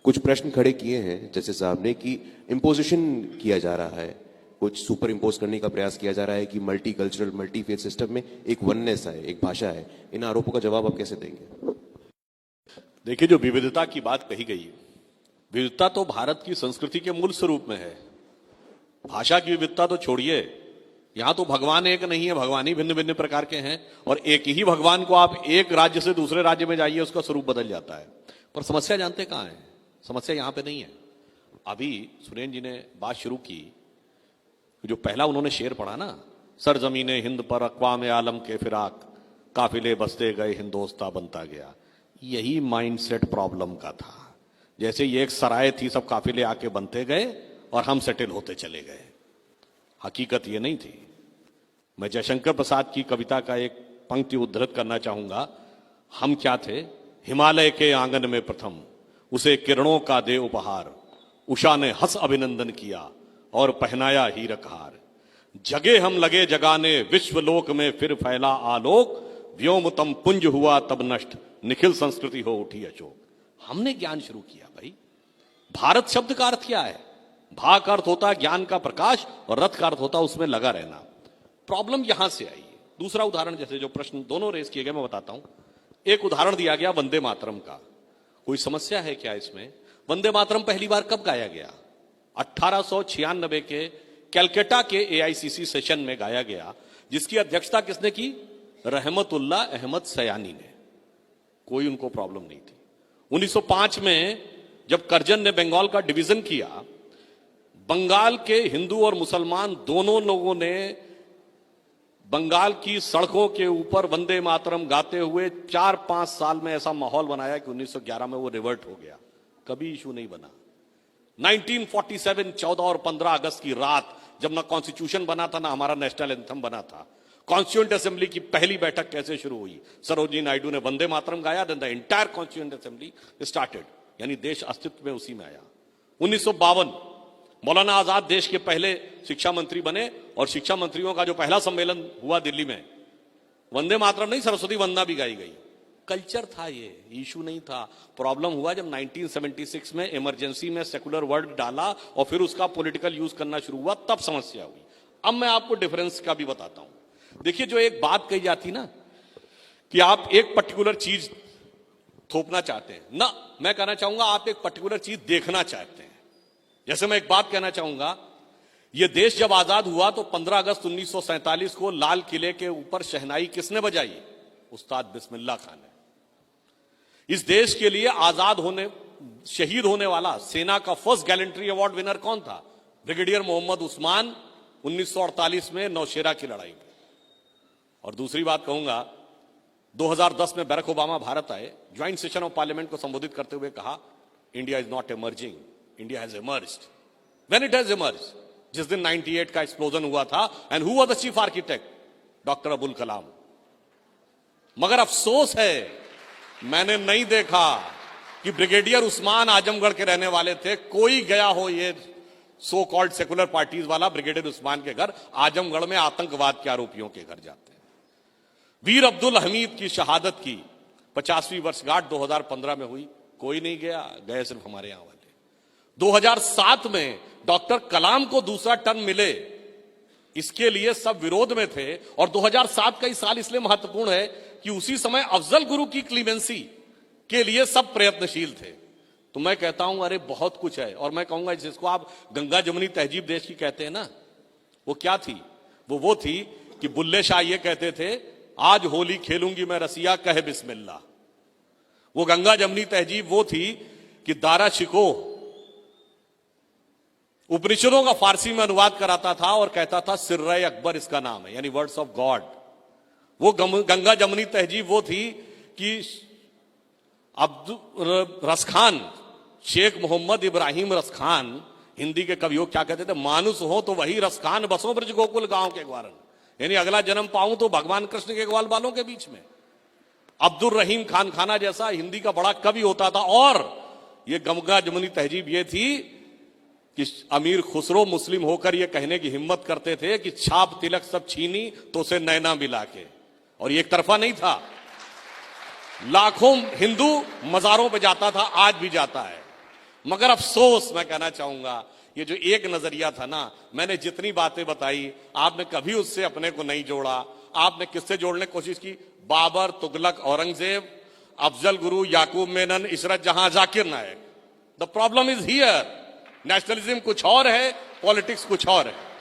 कुछ प्रश्न खड़े किए हैं जैसे साहब ने कि इम्पोजिशन किया जा रहा है, कुछ सुपर इम्पोज करने का प्रयास किया जा रहा है कि multi cultural multi faith system में एक वननेस है, एक भाषा है। इन आरोपों का जवाब आप कैसे देंगे? देखिए, जो विविधता की बात कही गई, विविधता तो भारत की संस्कृति के मूल स्वरूप में है। भाषा की विविधता तो छोड़िए, यहां तो भगवान एक नहीं है, भगवान ही भिन्न भिन्न प्रकार के हैं, और एक ही भगवान को आप एक राज्य से दूसरे राज्य में जाइए उसका स्वरूप बदल जाता है। पर समस्या जानते कहां है? समस्या यहां पे नहीं है। अभी सुरेंद्र जी ने बात शुरू की, जो पहला उन्होंने शेर पढ़ा ना, सरजमीने हिंद पर अक़वाम आलम के फिराक, काफिले बसते गए हिंदोस्ता बनता गया। यही माइंडसेट प्रॉब्लम का था। जैसे ये एक सराय थी, सब काफिले आके बनते गए और हम सेटल होते चले गए। हकीकत ये नहीं थी। मैं जयशंकर प्रसाद की कविता का एक पंक्ति उद्धृत करना चाहूंगा। हम क्या थे? हिमालय के आंगन में प्रथम, उसे किरणों का दे उपहार, उषा ने हंस अभिनंदन किया और पहनाया हीरक हार। जगे हम लगे जगाने विश्वलोक में फिर फैला आलोक, व्योमतम पुंज हुआ तब नष्ट, निखिल संस्कृति हो उठी अशोक। हमने ज्ञान शुरू किया भाई। भारत शब्द का अर्थ क्या है? भा का अर्थ होता है ज्ञान का प्रकाश, और रथ का अर्थ होता है उसमें लगा रहना। प्रॉब्लम यहां से आई। दूसरा उदाहरण, जैसे जो प्रश्न दोनों रेस किए गए, मैं बताता हूं। एक उदाहरण दिया गया वंदे मातरम का। कोई समस्या है क्या इसमें? वंदे मातरम पहली बार कब गाया गया? 1896 के कैलकाटा के एआईसीसी सेशन में गाया गया, जिसकी अध्यक्षता किसने की? रहमतुल्लाह अहमद सयानी ने। कोई उनको प्रॉब्लम नहीं थी। 1905 में जब करजन ने बंगाल का डिवीजन किया, बंगाल के हिंदू और मुसलमान दोनों लोगों ने बंगाल की सड़कों के ऊपर वंदे मातरम गाते हुए 4-5 साल में ऐसा माहौल बनाया कि 1911 में वो रिवर्ट हो गया। कभी इशू नहीं बना। 1947 14 और 15 अगस्त की रात, जब ना कॉन्स्टिट्यूशन बना था ना हमारा नेशनल एंथम बना था, कॉन्स्टिट्यूएंट असेंबली की पहली बैठक कैसे शुरू हुई? सरोजिनी नायडू ने वंदे मातरम गाया, then the entire constituent assembly started, यानी देश अस्तित्व में उसी में आया। 1952 मौलाना आजाद देश के पहले शिक्षा मंत्री बने, और शिक्षा मंत्रियों का जो पहला सम्मेलन हुआ दिल्ली में, वंदे मातरम नहीं, सरस्वती वंदना भी गाई गई। कल्चर था, ये इशू नहीं था। प्रॉब्लम हुआ जब 1976 में इमरजेंसी में सेकुलर वर्ड डाला और फिर उसका पॉलिटिकल यूज करना शुरू हुआ, तब समस्या हुई। अब मैं आपको डिफरेंस का भी बताता हूं। देखिए, जो एक बात कही जाती ना कि आप एक पर्टिकुलर चीज थोपना चाहते हैं ना, मैं कहना चाहूंगा आप एक पर्टिकुलर चीज देखना चाहते हैं। जैसे मैं एक बात कहना चाहूंगा, यह देश जब आजाद हुआ तो 15 अगस्त 1947 को लाल किले के ऊपर शहनाई किसने बजाई? उस्ताद बिस्मिल्लाह खान ने। इस देश के लिए आजाद होने, शहीद होने वाला सेना का फर्स्ट गैलेंट्री अवार्ड विनर कौन था? ब्रिगेडियर मोहम्मद उस्मान, 1948 में नौशेरा की लड़ाई में। और दूसरी बात कहूंगा, 2010 में बैरक ओबामा भारत आए, ज्वाइंट सेशन ऑफ पार्लियामेंट को संबोधित करते हुए कहा, India is not emerging, India has emerged. When it has emerged, जिस दिन 98 का एक्सप्लोजन हुआ था, and who was the chief architect? Doctor Abul Kalam. मगर अफसोस है, मैंने नहीं देखा कि ब्रिगेडियर उस्मान आजमगढ़ के रहने वाले थे, कोई गया हो ये सो कॉल्ड सेकुलर पार्टीज वाला ब्रिगेडियर उस्मान के घर। आजमगढ़ में आतंकवाद के आरोपियों के घर जाते हैं। वीर अब्दुल हमीद की शहादत की 50वीं वर्षगांठ 2015 में हुई, कोई नहीं गया, गए सिर्फ हमारे यहां वाले। 2007 में डॉक्टर कलाम को दूसरा टर्म मिले, इसके लिए सब विरोध में थे। और 2007 का ही साल इसलिए महत्वपूर्ण है कि उसी समय अफजल गुरु की क्लीमेंसी के लिए सब प्रयत्नशील थे। तो मैं कहता हूं, अरे बहुत कुछ है। और मैं कहूंगा, जिसको आप गंगा जमुनी तहजीब देश की कहते हैं ना, वो क्या थी? वो थी कि बुल्ले शाह ये कहते थे, आज होली खेलूंगी मैं रसिया, कहे बिस्मिल्लाह। वो गंगा जमुनी तहजीब वो थी कि दारा शिको उपनिषदों का फारसी में अनुवाद कराता था और कहता था सिर्रे अकबर इसका नाम है, यानी वर्ड्स ऑफ गॉड। वो गंगा जमुनी तहजीब वो थी कि अब्दुल रसखान, शेख मोहम्मद इब्राहिम रसखान, हिंदी के कवियों क्या कहते थे? मानुस हो तो वही रसखान, बसों ब्रज गोकुल गांव के ग्वारन, यानी अगला जन्म पाऊं तो भगवान कृष्ण के ग्वाल बालों के बीच में। अब्दुल रहीम खान खाना जैसा हिंदी का बड़ा कवि होता था। और ये गंगा जमुनी तहजीब ये थी कि अमीर खुसरो मुस्लिम होकर यह कहने की हिम्मत करते थे कि छाप तिलक सब छीनी तो उसे नैना मिला के। और ये एक तरफा नहीं था, लाखों हिंदू मजारों पे जाता था, आज भी जाता है। मगर अफसोस मैं कहना चाहूंगा, ये जो एक नजरिया था ना, मैंने जितनी बातें बताई आपने कभी उससे अपने को नहीं जोड़ा। आपने किससे जोड़ने की कोशिश की? बाबर, तुगलक, औरंगजेब, अफजल गुरु, याकूब Menon, Ishrat Jahan, Zakir Naik. The problem is here. Nationalism कुछ और है, पॉलिटिक्स कुछ और है।